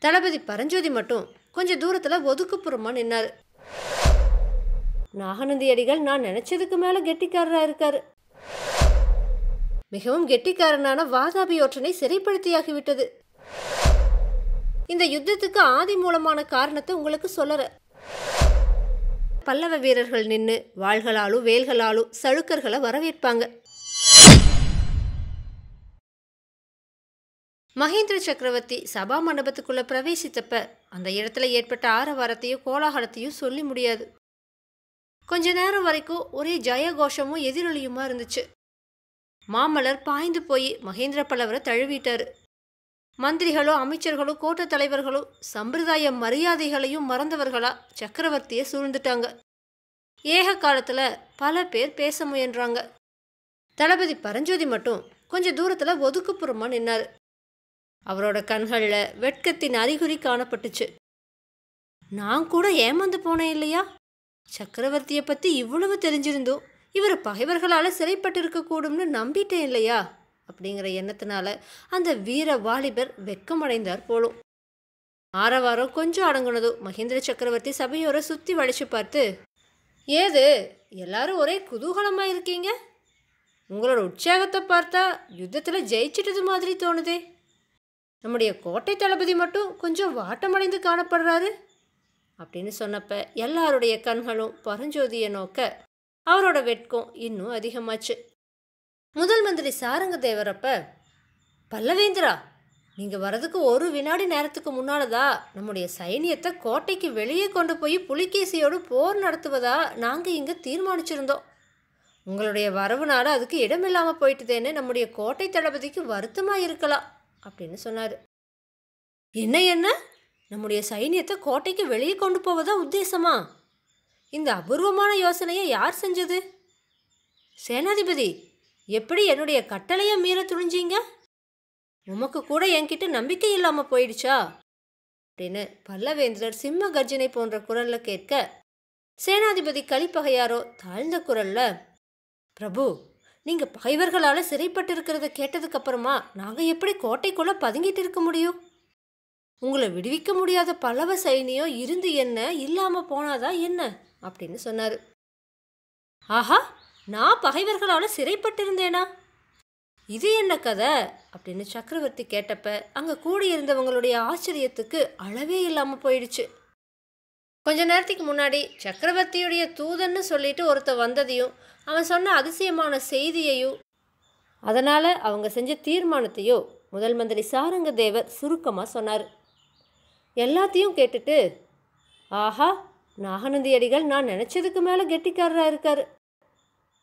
தளபதி பரஞ்சோதி மட்டும் கொஞ்சம் தூரத்துல ஒதுக்குப்புறமா நின்னாரு. நாகநந்தி அடிகள் நான் நினைச்சதுக்கு மேல கெட்டிக்காரரா இருக்காரு. மிகவும் கெட்டிக்காரனான வாதாபி ஒற்றனை சிறைப்படுத்தியாகிவிட்டது. இந்த யுத்தத்துக்கு ஆதி மூலமான காரணத்தை உங்களுக்கு சொல்லற. பல்லவ வீரர்கள் நின்று வாள்களாலும் வேல்களாலும் சழுக்கர்களை வரவேற்பாங்க. மகேந்திர சக்கரவர்த்தி சபா மண்டபத்துக்குள்ள பிரவேசித்தப்ப அந்த இடத்துல ஏற்பட்ட ஆரவாரத்தையும் கோலாகலத்தையும் சொல்லி முடியாது. கொஞ்ச நேரம் வரைக்கும் ஒரே ஜெயகோஷமும் எதிரொலியுமா இருந்துச்சு. மாமல்லர் பாய்ந்து போய் மகேந்திர பல்லவரை தழுவிட்டாரு. மந்திரிகளும் அமைச்சர்களும் கோட்ட தலைவர்களும் சம்பிரதாய மரியாதைகளையும் மறந்தவர்களா சக்கரவர்த்தியை சூழ்ந்துட்டாங்க. ஏக காலத்துல பல பேர் பேச முயன்றாங்க. தளபதி பரஞ்சோதி மட்டும் கொஞ்சம் தூரத்துல ஒதுக்குப்புறமா நின்னாரு. அவரோட கண்கள்ல வெட்கத்தின் அறிகுறி காணப்பட்டுச்சு. நான் கூட ஏமாந்து போனேன் இல்லையா? சக்கரவர்த்தியை பத்தி இவ்வளவு தெரிஞ்சிருந்தோம் இவர் பகைவர்களால சிறைப்பட்டு இருக்க கூடும்னு நம்பிட்டேன் இல்லையா அப்படிங்கிற எண்ணத்தினால அந்த வீர வாலிபர் வெக்கமடைந்தார் போலும். ஆரவாரம் கொஞ்சம் அடங்குனதும் மகேந்திர சக்கரவர்த்தி சபையோரை சுத்தி வளைச்சு பார்த்து, ஏது எல்லாரும் ஒரே குதூகலமா இருக்கீங்க? உங்களோட உற்சாகத்தை பார்த்தா யுத்தத்துல ஜெயிச்சிட்டது மாதிரி தோணுதே. நம்முடைய கோட்டை தளபதி மட்டும் கொஞ்சம் வாட்டமடைந்து காணப்படுறாரு அப்படின்னு சொன்னப்ப எல்லாருடைய கண்களும் பரஞ்சோதியை நோக்க அவரோட வெட்கம் இன்னும் அதிகமாச்சு. முதல் மந்திரி சாரங்க தேவரப்ப, பல்லவேந்திரா, நீங்க வரதுக்கு ஒரு வினாடி நேரத்துக்கு முன்னாலதான் நம்முடைய சைனியத்தை கோட்டைக்கு வெளியே கொண்டு போய் புலிகேசியோடு போர் நடத்துவதா நாங்க இங்க தீர்மானிச்சிருந்தோம். உங்களுடைய வரவுனால அதுக்கு இடமில்லாம போயிட்டுதேன்னு நம்முடைய கோட்டை தளபதிக்கு வருத்தமா இருக்கலாம் அப்படின்னு சொன்னாரு. என்ன நம்முடைய சைனியத்தை கோட்டைக்கு வெளியே கொண்டு போவதா உத்தேசமா? இந்த அபூர்வமான யோசனையை யார் செஞ்சது? சேனாதிபதி, எப்படி என்னுடைய கட்டளையை மீற துணிஞ்சீங்க? உமக்கு கூட என்கிட்ட நம்பிக்கை இல்லாம போயிடுச்சா அப்படின்னு பல்லவேந்திரர் சிம்ம கர்ஜனை போன்ற குரல்ல கேட்க, சேனாதிபதி கலிப்பகையாரோ தாழ்ந்த குரல்ல, பிரபு, நீங்க பகைவர்களால சிறைப்பட்டு இருக்கிறத கேட்டதுக்கு அப்புறமா நாங்க எப்படி கோட்டைக்குள்ள பதுங்கிட்டு இருக்க முடியும்? உங்களை விடுவிக்க முடியாத பல்லவ சைனியம் இருந்து என்ன இல்லாம போனாதா என்ன அப்படின்னு சொன்னாரு. ஆஹா, நான் பகைவர்களால சிறைப்பட்டிருந்தேனா? இது என்ன கதை அப்படின்னு சக்கரவர்த்தி கேட்டப்ப அங்க கூடியிருந்தவங்களுடைய ஆச்சரியத்துக்கு அளவே இல்லாம போயிடுச்சு. கொஞ்ச நேரத்துக்கு முன்னாடி சக்கரவர்த்தியுடைய தூதன்னு சொல்லிட்டு ஒருத்த வந்ததையும் அவன் சொன்ன அதிசயமான செய்தியையும் அதனால அவங்க செஞ்ச தீர்மானத்தையோ முதல் மந்திரி சாரங்க தேவர் சுருக்கமாக சொன்னார். எல்லாத்தையும் கேட்டுட்டு, ஆஹா, நாகநந்தி அடிகள் நான் நினச்சதுக்கு மேலே கெட்டிக்காரராக இருக்காரு.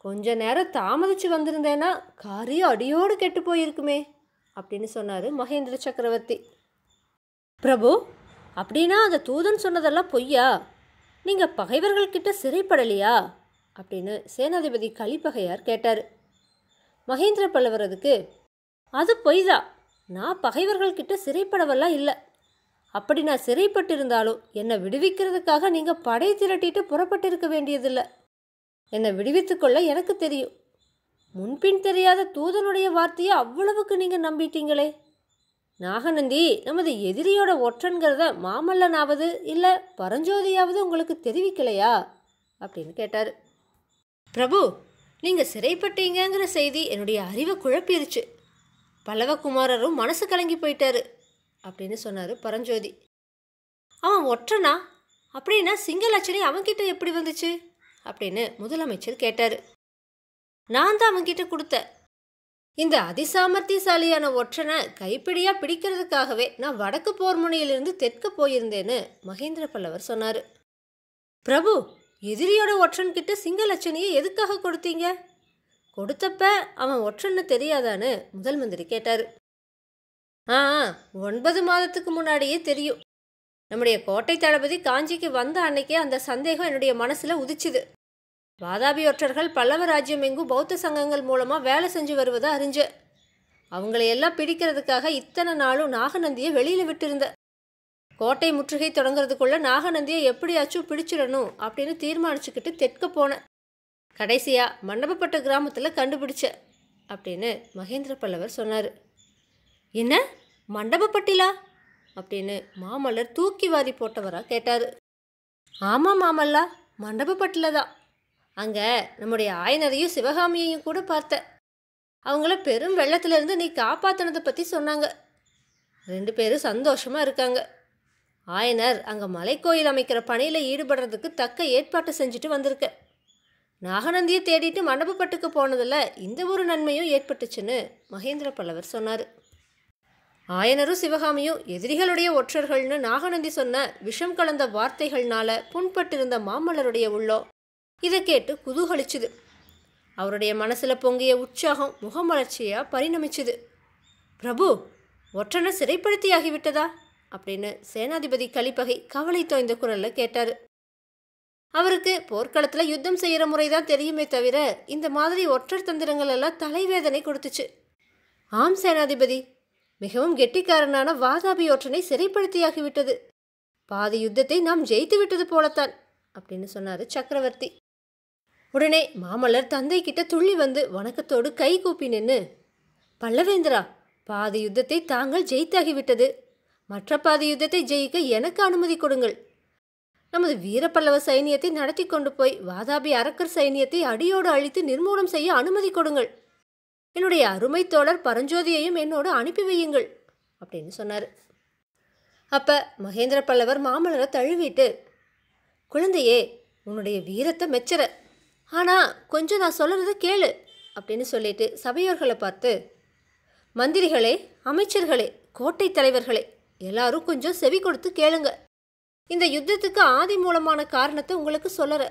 கொஞ்ச நேரம் தாமதிச்சு வந்திருந்தேன்னா காரியம் அடியோடு கெட்டு போயிருக்குமே அப்படின்னு சொன்னார் மகேந்திர சக்கரவர்த்தி. பிரபு, அப்படின்னா அந்த தூதன் சொன்னதெல்லாம் பொய்யா? நீங்கள் பகைவர்கள்கிட்ட சிறைப்படலையா அப்படின்னு சேனாதிபதி கலிப்பகையார் கேட்டார். மகேந்திர பல்லவர் அதுக்கு, அது பொய் தான். நான் பகைவர்கள்கிட்ட சிறைப்படவெல்லாம் இல்லை. அப்படி நான் சிறைப்பட்டிருந்தாலும் என்னை விடுவிக்கிறதுக்காக நீங்கள் படை திரட்டிட்டு புறப்பட்டிருக்க வேண்டியதில்லை. என்னை விடுவித்துக்கொள்ள எனக்கு தெரியும். முன்பின் தெரியாத தூதனுடைய வார்த்தையை அவ்வளவுக்கு நீங்கள் நம்பிட்டீங்களே. நாகநந்தி நமது எதிரியோட ஒற்றன்கிறத மாமல்லனாவது இல்லை பரஞ்சோதியாவது உங்களுக்கு தெரிவிக்கலையா அப்படின்னு கேட்டார். பிரபு, நீங்கள் சிறைப்பட்டீங்கிற செய்தி என்னுடைய அறிவை குழப்பிருச்சு. பல்லவகுமாரரும் மனசு கலங்கி போயிட்டாரு அப்படின்னு சொன்னார் பரஞ்சோதி. அவன் ஒற்றனா? அப்படின்னா சிங்கலட்சணி அவன்கிட்ட எப்படி வந்துச்சு அப்படின்னு முதலமைச்சர் கேட்டார். நான் தான் அவன்கிட்ட கொடுத்தேன். இந்த அதிசாமர்த்தியசாலியான ஒற்றனை கைப்பிடியாக பிடிக்கிறதுக்காகவே நான் வடக்கு போர் முனையிலிருந்து தெற்கு போயிருந்தேன்னு மகேந்திர பல்லவர் சொன்னார். பிரபு, எதிரியோட ஒற்றன்கிட்ட சிங்கலட்சணியை எதுக்காக கொடுத்தீங்க? கொடுத்தப்ப அவன் ஒற்றன்னு தெரியாதான்னு முதல் மந்திரி கேட்டார். 9 மாதத்துக்கு முன்னாடியே தெரியும். நம்முடைய கோட்டை தளபதி காஞ்சிக்கு வந்த அன்னைக்கே அந்த சந்தேகம் என்னுடைய மனசில் உதிச்சுது. வாதாபி ஒற்றர்கள் பல்லவ ராஜ்யம் எங்கும் பௌத்த சங்கங்கள் மூலமாக வேலை செஞ்சு வருவதை அறிஞ்ச. அவங்களையெல்லாம் பிடிக்கிறதுக்காக இத்தனை நாளும் நாகநந்தியை வெளியில் விட்டுருந்த. கோட்டை முற்றுகை தொடங்கிறதுக்குள்ள நாகநந்தியை எப்படியாச்சும் பிடிச்சிடணும் அப்படின்னு தீர்மானிச்சுக்கிட்டு தெற்க போனேன். கடைசியாக மண்டபப்பட்ட கிராமத்தில் கண்டுபிடிச்ச அப்படின்னு மகேந்திர பல்லவர் சொன்னார். என்ன, மண்டபப்பட்டிலா? அப்படின்னு மாமல்லர் தூக்கி வாரி போட்டவரா கேட்டார். ஆமாம் மாமல்லா, மண்டபப்பட்டில் தான். அங்கே நம்முடைய ஆயனரையும் சிவகாமியையும் கூட பார்த்த. அவங்கள பெரும் வெள்ளத்திலிருந்து நீ காப்பாற்றினதை பற்றி சொன்னாங்க. 2 பேரும் சந்தோஷமாக இருக்காங்க. ஆயனர் அங்கே மலைக்கோயில் அமைக்கிற பணியில் ஈடுபடுறதுக்கு தக்க ஏற்பாட்டை செஞ்சுட்டு வந்திருக்க. நாகநந்தியை தேடிட்டு மண்டபப்பட்டுக்கு போனதில் இந்த ஒரு நன்மையும் ஏற்பட்டுச்சுன்னு மகேந்திர பல்லவர் சொன்னார். ஆயனரும் சிவகாமியும் எதிரிகளுடைய ஒற்றர்கள்னு நாகநந்தி சொன்ன விஷம் கலந்த வார்த்தைகள்னால புண்பட்டிருந்த மாமல்லருடைய உள்ளம் இதை கேட்டு குதூகலிச்சுது. அவருடைய மனசில் பொங்கிய உற்சாகம் முகமலர்ச்சியாக பரிணமிச்சுது. பிரபு, ஒற்றனை சிறைப்படுத்தியாகிவிட்டதா அப்படின்னு சேனாதிபதி கலிப்பகை கவலை தோய்ந்த குரலில் கேட்டார். அவருக்கு போர்க்களத்தில் யுத்தம் செய்கிற முறை தான் தெரியுமே தவிர இந்த மாதிரி ஒற்றர் தந்திரங்கள் எல்லாம் தலைவேதனை கொடுத்துச்சு. ஆம் சேனாதிபதி, மிகவும் கெட்டிக்காரனான வாதாபி ஒற்றனை சிறைப்படுத்தியாகிவிட்டது. பாதி யுத்தத்தை நாம் ஜெயித்து விட்டது போலத்தான் அப்படின்னு சொன்னார் சக்கரவர்த்தி. உடனே மாமல்லர் தந்தை கிட்ட துள்ளி வந்து வணக்கத்தோடு கை கூப்பி நின்று, பல்லவேந்திரா, பாதி யுத்தத்தை தாங்கள் ஜெயித்தாகிவிட்டது. மற்ற பாதி யுத்தத்தை ஜெயிக்க எனக்கு அனுமதி கொடுங்கள். நமது வீரப்பல்லவ சைனியத்தை நடத்தி கொண்டு போய் வாதாபி அரக்கர் சைனியத்தை அடியோடு அழித்து நிர்மூலம் செய்ய அனுமதி கொடுங்கள். என்னுடைய அருமை தோழர் பரஞ்சோதியையும் என்னோடு அனுப்பி வையுங்கள் அப்படின்னு சொன்னார். அப்போ மகேந்திர பல்லவர் மாமல்லரை தழுவிட்டு, குழந்தையே, உன்னுடைய வீரத்தை மெச்சற, ஆனால் கொஞ்சம் நான் சொல்கிறத கேளு அப்படின்னு சொல்லிட்டு சபையோர்களை பார்த்து, மந்திரிகளே, அமைச்சர்களே, கோட்டை தலைவர்களே, எல்லாரும் கொஞ்சம் செவி கொடுத்து கேளுங்க. இந்த யுத்தத்துக்கு ஆதி மூலமான காரணத்தை உங்களுக்கு சொல்லற.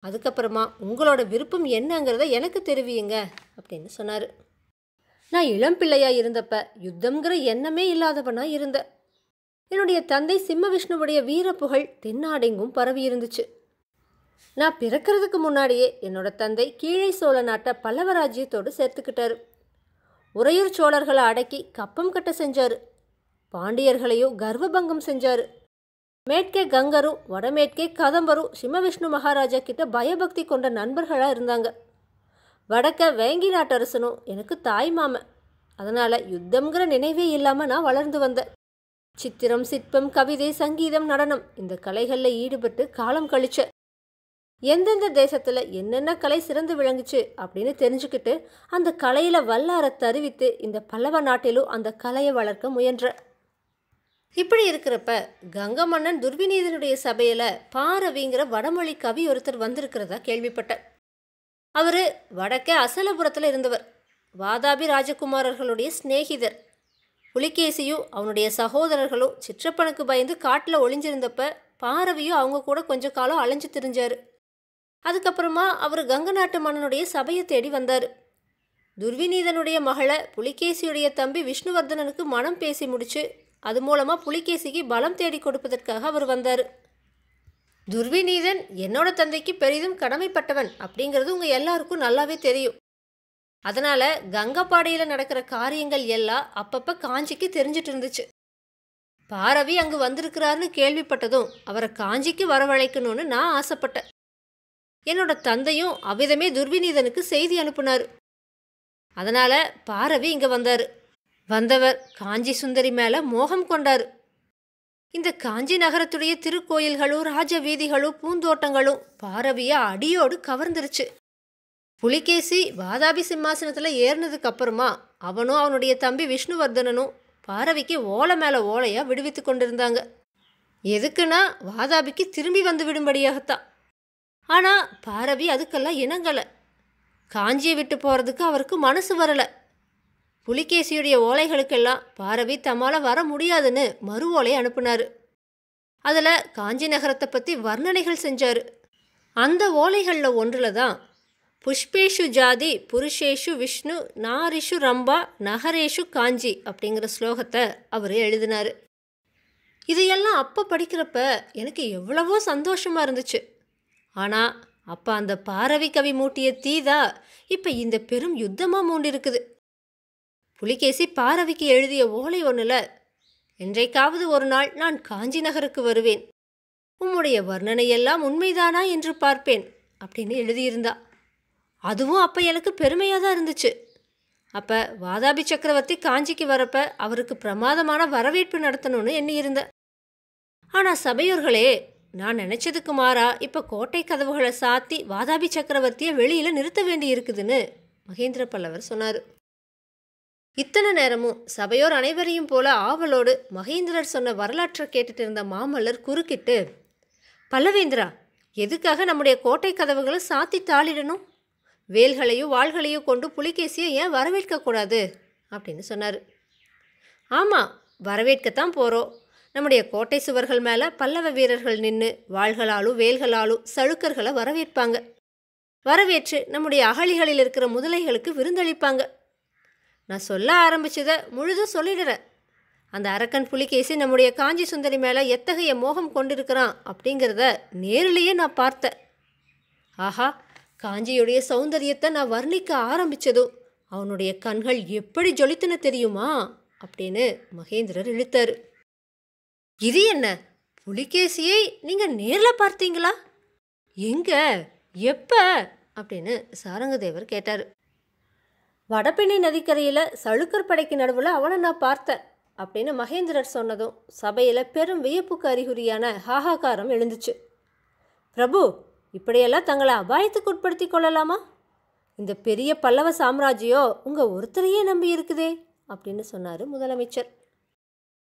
அதுக்கப்புறமா உங்களோட விருப்பம் என்னங்கிறத எனக்கு தெரிவியுங்க அப்படின்னு சொன்னார். நான் இளம் பிள்ளையா இருந்தப்ப யுத்தம்ங்கிற எண்ணமே இல்லாதவனா இருந்த. என்னுடைய தந்தை சிம்ம விஷ்ணுவுடைய வீர புகழ் தென்னாடெங்கும் பரவி இருந்துச்சு. நான் பிறக்கிறதுக்கு முன்னாடியே என்னோட தந்தை கீழே சோழ நாட்டை பல்லவ ராஜ்யத்தோடு சேர்த்துக்கிட்டாரு. உறையூர் சோழர்களை அடக்கி கப்பம் கட்ட செஞ்சாரு. பாண்டியர்களையும் கர்வபங்கம் செஞ்சாரு. மேற்கே கங்கரும் வடமேற்கே கதம்பரும் சிம்மவிஷ்ணு மகாராஜா கிட்ட பயபக்தி கொண்ட நண்பர்களாக இருந்தாங்க. வடக்க வேங்கி நாட்டரசனும் எனக்கு தாய் மாமன். அதனால் யுத்தம்ங்கிற நினைவே இல்லாமல் நான் வளர்ந்து வந்தேன். சித்திரம், சிற்பம், கவிதை, சங்கீதம், நடனம் இந்த கலைகளில் ஈடுபட்டு காலம் கழிச்ச. எந்தெந்த தேசத்தில் என்னென்ன கலை சிறந்து விளங்குச்சு அப்படின்னு தெரிஞ்சுக்கிட்டு அந்த கலையில் வல்லார தருவித்து இந்த பல்லவ நாட்டிலும் அந்த கலையை வளர்க்க முயன்ற. இப்படி இருக்கிறப்ப கங்க மன்னன் துர்விநீதனுடைய சபையில் பாரவிங்கிற வடமொழி கவி ஒருத்தர் வந்திருக்கிறதா கேள்விப்பட்டார். அவர் வடக்கே அசலபுரத்தில் இருந்தவர். வாதாபி ராஜகுமாரர்களுடைய சிநேகிதர். புலிகேசியும் அவனுடைய சகோதரர்களும் சிற்றப்பனுக்கு பயந்து காட்டில் ஒளிஞ்சிருந்தப்ப பாரவியும் அவங்க கூட கொஞ்ச காலம் அலைஞ்சு திரிஞ்சார். அதுக்கப்புறமா அவர் கங்க நாட்டு மன்னனுடைய சபையை தேடி வந்தார். துர்விநீதனுடைய மகளை புலிகேசியுடைய தம்பி விஷ்ணுவர்தனனுக்கு மனம் பேசி முடிச்சு அது மூலமாக புலிகேசிக்கு பலம் தேடி கொடுப்பதற்காக அவர் வந்தார். துர்விநீதன் என்னோட தந்தைக்கு பெரிதும் கடமைப்பட்டவன் அப்படிங்கிறது உங்கள் எல்லாருக்கும் நல்லாவே தெரியும். அதனால் கங்கப்பாடியில் நடக்கிற காரியங்கள் எல்லாம் அப்பப்போ காஞ்சிக்கு தெரிஞ்சிட்டு இருந்துச்சு. பாரவி அங்கு வந்திருக்கிறாருன்னு கேள்விப்பட்டதும் அவரை காஞ்சிக்கு வரவழைக்கணும்னு நான் ஆசைப்பட்டேன். என்னோட தந்தையும் அவ்விதமே துர்விநீதனுக்கு செய்தி அனுப்புனார். அதனால் பாரவி இங்கே வந்தார். வந்தவர் காஞ்சி சுந்தரி மேலே மோகம் கொண்டார். இந்த காஞ்சி நகரத்துடைய திருக்கோயில்களும் ராஜ வீதிகளும் பூந்தோட்டங்களும் பாரவியை அடியோடு கவர்ந்துருச்சு. புலிகேசி வாதாபி சிம்மாசனத்தில் ஏறினதுக்கு அப்புறமா அவனும் அவனுடைய தம்பி விஷ்ணுவர்தனனும் பாரவிக்கு ஓலை மேலே ஓலையாக விடுவித்து கொண்டிருந்தாங்க. எதுக்குன்னா வாதாபிக்கு திரும்பி வந்து விடும்படியாகத்தான். ஆனால் பாரவி அதுக்கெல்லாம் இணங்கலை. காஞ்சியை விட்டு போகிறதுக்கு அவருக்கு மனசு வரலை. புலிகேசியுடைய ஓலைகளுக்கெல்லாம் பாரவி தம்மால் வர முடியாதுன்னு மறு ஓலை அனுப்புனார். அதில் காஞ்சி நகரத்தை பற்றி வர்ணனைகள் செஞ்சார். அந்த ஓலைகளில் ஒன்றில் தான் புஷ்பேஷு ஜாதி புருஷேஷு விஷ்ணு நாரிஷு ரம்பா நகரேஷு காஞ்சி அப்படிங்கிற ஸ்லோகத்தை அவர் எழுதினார். இதையெல்லாம் அப்போ படிக்கிறப்ப எனக்கு எவ்வளவோ சந்தோஷமாக இருந்துச்சு. ஆனால் அப்போ அந்த பாரவி கவி மூட்டிய தீதா இப்போ இந்த பெரும் யுத்தமாக மூண்டிருக்குது. புலிகேசி பாரவிக்கு எழுதிய ஓலை ஒன்றில், என்றைக்காவது ஒரு நாள் நான் காஞ்சி நகருக்கு வருவேன், உம்முடைய வர்ணனையெல்லாம் உண்மைதானா என்று பார்ப்பேன் அப்படின்னு எழுதியிருந்தா. அதுவும் அப்போ எனக்கு பெருமையாக தான் இருந்துச்சு. அப்போ வாதாபி சக்கரவர்த்தி காஞ்சிக்கு வரப்ப அவருக்கு பிரமாதமான வரவேற்பு நடத்தணும்னு எண்ணியிருந்தேன். ஆனால் சபையோர்களே, நான் நினச்சதுக்கு மாறா இப்போ கோட்டை கதவுகளை சாத்தி வாதாபி சக்கரவர்த்தியை வெளியில் நிறுத்த வேண்டி இருக்குதுன்னு மகேந்திர பல்லவர் சொன்னார். இத்தனை நேரமும் சபையோர் அனைவரையும் போல ஆவலோடு மகேந்திரர் சொன்ன வரலாற்றை கேட்டுட்டு இருந்த மாமல்லர் குறுக்கிட்டு, பல்லவேந்திரா, எதுக்காக நம்முடைய கோட்டை கதவுகளை சாத்தி தாளிடணும்? வேல்களையும் வாள்களையும் கொண்டு புலிகேசியை ஏன் வரவேற்கக்கூடாது அப்படின்னு சொன்னார். ஆமாம், வரவேற்கத்தான் போகிறோம். நம்முடைய கோட்டை சுவர்கள் மேலே பல்லவ வீரர்கள் நின்று வாள்களாலும் வேல்களாலும் சழுக்கர்களை வரவேற்பாங்க. வரவேற்று நம்முடைய அகழிகளில் இருக்கிற முதலைகளுக்கு விருந்தளிப்பாங்க. நான் சொல்ல ஆரம்பிச்சதை முழுதும் சொல்லிடுறேன். அந்த அரக்கன் புலிகேசி நம்முடைய காஞ்சி சுந்தரி மேலே எத்தகைய மோகம் கொண்டிருக்கிறான் அப்படிங்கிறத நேரிலேயே நான் பார்த்தேன். ஆஹா, காஞ்சியுடைய சௌந்தரியத்தை நான் வர்ணிக்க ஆரம்பித்ததும் அவனுடைய கண்கள் எப்படி ஜொலித்துன்னு தெரியுமா அப்படின்னு மகேந்திரர் இழுத்தார். இது என்ன, புலிகேசியை நீங்கள் நேரில் பார்த்தீங்களா? எங்க, எப்போ அப்படின்னு சாரங்கதேவர் கேட்டார். வடபெண்ணை நதிக்கரையில் சழுக்கர் படைக்கு நடுவில் அவனை நான் பார்த்தேன் அப்படின்னு மகேந்திரர் சொன்னதும் சபையில் பெரும் வியப்புக்கு அறிகுறியான ஹாஹாகாரம் எழுந்துச்சு. பிரபு, இப்படியெல்லாம் தங்களை அபாயத்துக்கு உட்படுத்தி கொள்ளலாமா? இந்த பெரிய பல்லவ சாம்ராஜ்யம் உங்கள் ஒருத்தரையே நம்பி இருக்குதே அப்படின்னு சொன்னார் முதலமைச்சர்.